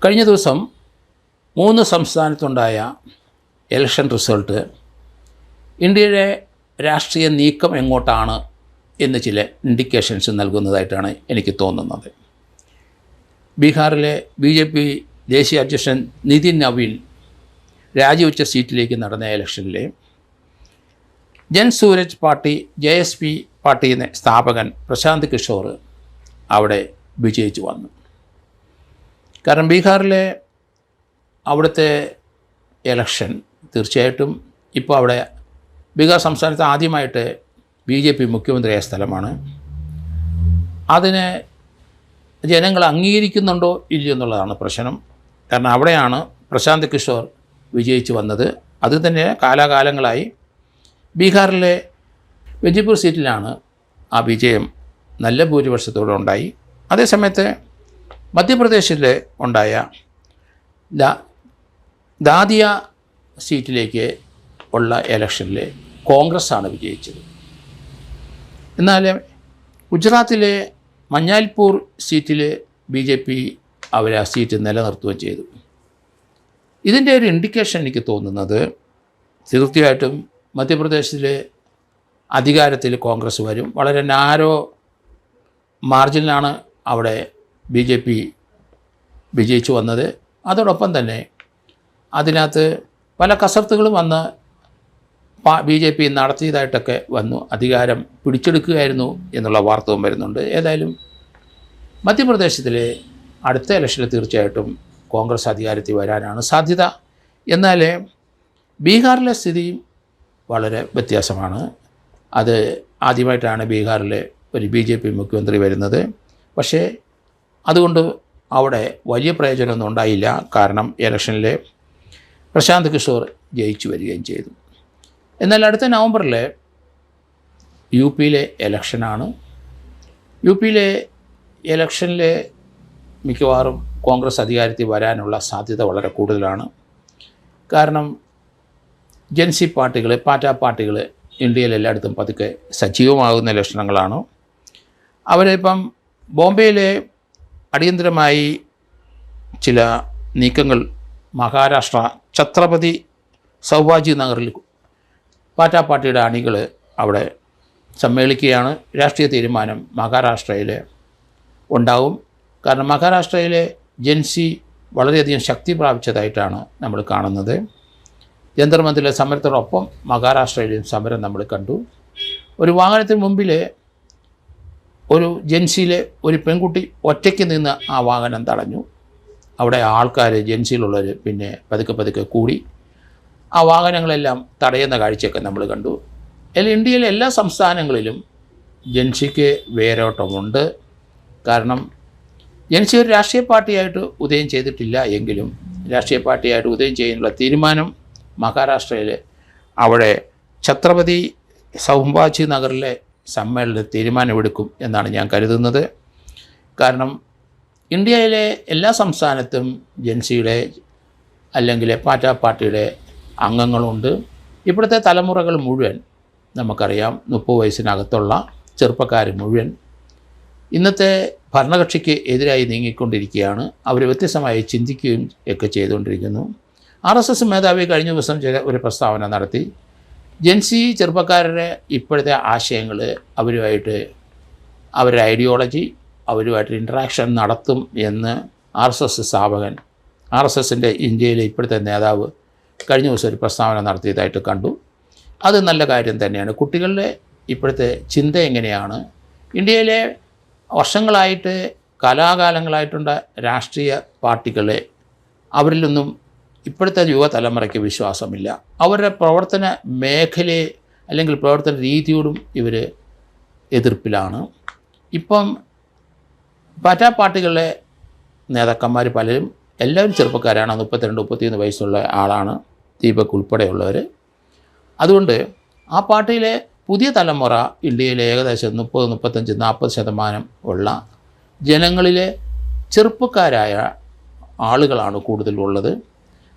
കഴിഞ്ഞ ദിവസം 3 സംസ്ഥാനത്തുണ്ടായ election result ഇന്ത്യയുടെ രാഷ്ട്രീയ നീക്കം എങ്ങോട്ടാണ് എന്ന് ചില ഇൻഡിക്കേഷൻസ് നൽകുന്നതായിട്ടാണ് എനിക്ക് തോന്നുന്നത്. ബീഹാറിലെ BJP ദേശീയ അധ്യക്ഷൻ നിതിൻ നവീൻ രാജിവെച്ച സീറ്റിലേക്ക് നടന്ന ഇലക്ഷനിൽ ജൻസൂരജ് പാർട്ടി JSP പാർട്ടിയുടെ സ്ഥാപകൻ പ്രശാന്ത് കിഷോർ അവിടെ വിജയിച്ചു വന്നു. കാരണം ബീഹാറിലെ അവിടുത്തെ ഇലക്ഷൻ തീർച്ചയായിട്ടും ഇപ്പോൾ അവിടെ ബീഹാർ സംസ്ഥാനത്ത് ആദ്യമായിട്ട് BJP മുഖ്യമന്ത്രിയായ സ്ഥലമാണ്. അതിനെ ജനങ്ങൾ അംഗീകരിക്കുന്നുണ്ടോ ഇല്ലയോ എന്നുള്ളതാണ് പ്രശ്നം. കാരണം അവിടെയാണ് പ്രശാന്ത് കിഷോർ വിജയിച്ചു വന്നത്. അത് തന്നെ കാലാകാലങ്ങളായി ബീഹാറിലെ വെജിപൂർ സീറ്റിലാണ് ആ വിജയം നല്ല ഭൂരിപക്ഷത്തോടെ ഉണ്ടായി. അതേസമയത്ത് മധ്യപ്രദേശിൽ ഉണ്ടായ ദാതിയ സീറ്റിലേക്ക് ഉള്ള ഇലക്ഷനിൽ കോൺഗ്രസ്സാണ് വിജയിച്ചത്. എന്നാൽ ഗുജറാത്തിലെ മഞ്ഞാൽപൂർ സീറ്റിൽ BJP അവർ ആ സീറ്റ് നിലനിർത്തുകയും ചെയ്തു. ഇതിൻ്റെ ഒരു ഇൻഡിക്കേഷൻ എനിക്ക് തോന്നുന്നത് തീർച്ചയായിട്ടും മധ്യപ്രദേശിൽ അധികാരത്തിൽ കോൺഗ്രസ് വരും. വളരെ നാരോ മാർജിനിലാണ് അവിടെ BJP വിജയിച്ചു വന്നത്. അതോടൊപ്പം തന്നെ അതിനകത്ത് പല കസർത്തുകളും വന്ന് BJP നടത്തിയതായിട്ടൊക്കെ വന്നു. അധികാരം പിടിച്ചെടുക്കുകയായിരുന്നു എന്നുള്ള വാർത്തയും വരുന്നുണ്ട്. ഏതായാലും മധ്യപ്രദേശത്തിലെ അടുത്ത ഇലക്ഷനിൽ തീർച്ചയായിട്ടും കോൺഗ്രസ് അധികാരത്തിൽ വരാനാണ് സാധ്യത. എന്നാൽ ബീഹാറിലെ സ്ഥിതി വളരെ വ്യത്യാസമാണ്. അത് ആദ്യമായിട്ടാണ് ബീഹാറിലെ ഒരു BJP മുഖ്യമന്ത്രി വരുന്നത്. പക്ഷേ അതുകൊണ്ട് അവിടെ വലിയ പ്രയോജനമൊന്നും ഉണ്ടായില്ല. കാരണം ഇലക്ഷനിൽ പ്രശാന്ത് കിഷോർ ജയിച്ചു വരികയും ചെയ്തു. എന്നാൽ അടുത്ത നവംബറിൽ UPയിലെ ഇലക്ഷനാണ്. UPയിലെ ഇലക്ഷനിൽ മിക്കവാറും കോൺഗ്രസ് അധികാരത്തിൽ വരാനുള്ള സാധ്യത വളരെ കൂടുതലാണ്. കാരണം ജൻസി പാർട്ടികൾ, പാറ്റ പാർട്ടികൾ ഇന്ത്യയിൽ എല്ലായിടത്തും പതുക്കെ സജീവമാകുന്ന ലക്ഷണങ്ങളാണ്. അവരിപ്പം ബോംബെയിലെ അടിയന്തരമായി ചില നീക്കങ്ങൾ മഹാരാഷ്ട്ര ഛത്രപതി സൗഭാജി നഗറിൽ പാറ്റ പാർട്ടിയുടെ അണികൾ അവിടെ സമ്മേളിക്കുകയാണ്. രാഷ്ട്രീയ തീരുമാനം മഹാരാഷ്ട്രയിൽ ഉണ്ടാവും. കാരണം മഹാരാഷ്ട്രയിലെ ജൻസി വളരെയധികം ശക്തി പ്രാപിച്ചതായിട്ടാണ് നമ്മൾ കാണുന്നത്. ജന്തർ മന്ദിറിലെ സമരത്തോടൊപ്പം മഹാരാഷ്ട്രയിലെയും സമരം നമ്മൾ കണ്ടു. ഒരു വാഹനത്തിന് മുമ്പിൽ ഒരു ജൻസിയിലെ ഒരു പെൺകുട്ടി ഒറ്റയ്ക്ക് നിന്ന് ആ വാഹനം തടഞ്ഞു. അവിടെ ആൾക്കാർ ജൻസിയിലുള്ളവർ പിന്നെ പതുക്കെ കൂടി ആ വാഹനങ്ങളെല്ലാം തടയുന്ന കാഴ്ചയൊക്കെ നമ്മൾ കണ്ടു. ഇന്ത്യയിലെ എല്ലാ സംസ്ഥാനങ്ങളിലും ജൻസിക്ക് വേരോട്ടമുണ്ട്. കാരണം ജൻസി ഒരു രാഷ്ട്രീയ പാർട്ടിയായിട്ട് ഉദയം ചെയ്തിട്ടില്ല എങ്കിലും രാഷ്ട്രീയ പാർട്ടിയായിട്ട് ഉദയം ചെയ്യാനുള്ള തീരുമാനം മഹാരാഷ്ട്രയിൽ അവിടെ ഛത്രപതി സൗഭാജി നഗറിലെ സമ്മേളനത്തിൽ തീരുമാനമെടുക്കും എന്നാണ് ഞാൻ കരുതുന്നത്. കാരണം ഇന്ത്യയിലെ എല്ലാ സംസ്ഥാനത്തും ജൻസിയുടെ അല്ലെങ്കിൽ പാറ്റ പാർട്ടിയുടെ അംഗങ്ങളുണ്ട്. ഇപ്പോഴത്തെ തലമുറകൾ മുഴുവൻ നമുക്കറിയാം, 30 വയസ്സിനകത്തുള്ള ചെറുപ്പക്കാർ മുഴുവൻ ഇന്നത്തെ ഭരണകക്ഷിക്ക് എതിരായി നീങ്ങിക്കൊണ്ടിരിക്കുകയാണ്. അവർ വ്യത്യസ്തമായി ചിന്തിക്കുകയും ഒക്കെ ചെയ്തുകൊണ്ടിരിക്കുന്നു. RSS മേധാവി കഴിഞ്ഞ ദിവസം ഒരു പ്രസ്താവന നടത്തി. ജൻസി ചെറുപ്പക്കാരുടെ ഇപ്പോഴത്തെ ആശയങ്ങൾ അവരുമായിട്ട് അവരുടെ ഐഡിയോളജി അവരുമായിട്ട് ഇൻട്രാക്ഷൻ നടത്തും എന്ന് RSS സ്ഥാപകൻ, RSSൻ്റെ ഇന്ത്യയിലെ ഇപ്പോഴത്തെ നേതാവ് കഴിഞ്ഞ ദിവസം ഒരു പ്രസ്താവന നടത്തിയതായിട്ട് കണ്ടു. അത് നല്ല കാര്യം തന്നെയാണ്. കുട്ടികളുടെ ഇപ്പോഴത്തെ ചിന്ത എങ്ങനെയാണ്, ഇന്ത്യയിലെ വർഷങ്ങളായിട്ട് കാലാകാലങ്ങളായിട്ടുള്ള രാഷ്ട്രീയ പാർട്ടികളെ അവരിലൊന്നും ഇപ്പോഴത്തെ യുവതലമുറയ്ക്ക് വിശ്വാസമില്ല. അവരുടെ പ്രവർത്തന മേഖലയെ അല്ലെങ്കിൽ പ്രവർത്തന രീതിയോടും ഇവർ എതിർപ്പിലാണ്. ഇപ്പം പാറ്റ പാർട്ടികളിലെ നേതാക്കന്മാർ പലരും എല്ലാവരും ചെറുപ്പക്കാരാണ്. 32-33 വയസ്സുള്ള ആളാണ് ദീപക് ഉൾപ്പെടെയുള്ളവർ. അതുകൊണ്ട് ആ പാർട്ടിയിലെ പുതിയ തലമുറ ഇന്ത്യയിലെ ഏകദേശം 30, 35, 40% ഉള്ള ജനങ്ങളിലെ ചെറുപ്പക്കാരായ ആളുകളാണ് കൂടുതലുള്ളത്.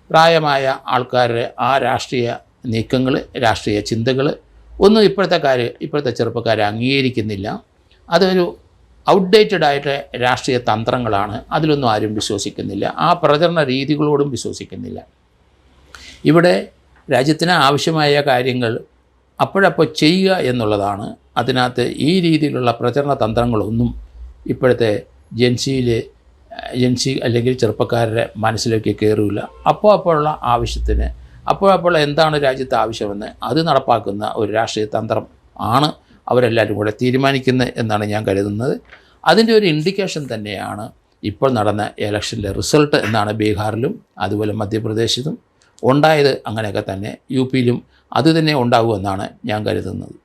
പ്രായമായ ആൾക്കാരുടെ ആ രാഷ്ട്രീയ നീക്കങ്ങൾ, രാഷ്ട്രീയ ചിന്തകൾ ഒന്നും ഇപ്പോഴത്തെ ചെറുപ്പക്കാരെ അംഗീകരിക്കുന്നില്ല. അതൊരു ഔട്ട്ഡേറ്റഡ് ആയിട്ട് രാഷ്ട്രീയ തന്ത്രങ്ങളാണ്. അതിലൊന്നും ആരും വിശ്വസിക്കുന്നില്ല. ആ പ്രചരണ രീതികളോടും വിശ്വസിക്കുന്നില്ല. ഇവിടെ രാജ്യത്തിന് ആവശ്യമായ കാര്യങ്ങൾ അപ്പോഴപ്പോൾ ചെയ്യുക എന്നുള്ളതാണ്. അതിനകത്ത് ഈ രീതിയിലുള്ള പ്രചരണ തന്ത്രങ്ങളൊന്നും ഇപ്പോഴത്തെ ജൻസി അല്ലെങ്കിൽ ചെറുപ്പക്കാരുടെ മനസ്സിലേക്ക് കയറില്ല. അപ്പോഴുള്ള ആവശ്യത്തിന് അപ്പോൾ എന്താണ് രാജ്യത്ത് ആവശ്യമെന്ന് അത് നടപ്പാക്കുന്ന ഒരു രാഷ്ട്രീയ തന്ത്രം ആണ് അവരെല്ലാവരും കൂടെ തീരുമാനിക്കുന്നത് എന്നാണ് ഞാൻ കരുതുന്നത്. അതിൻ്റെ ഒരു ഇൻഡിക്കേഷൻ തന്നെയാണ് ഇപ്പോൾ നടന്ന ഇലക്ഷനിലെ റിസൾട്ട് എന്നാണ് ബീഹാറിലും അതുപോലെ മധ്യപ്രദേശിലും ഉണ്ടായത്. അങ്ങനെയൊക്കെ തന്നെ യു പിയിലും അതുതന്നെ ഉണ്ടാകുമെന്നാണ് ഞാൻ കരുതുന്നത്.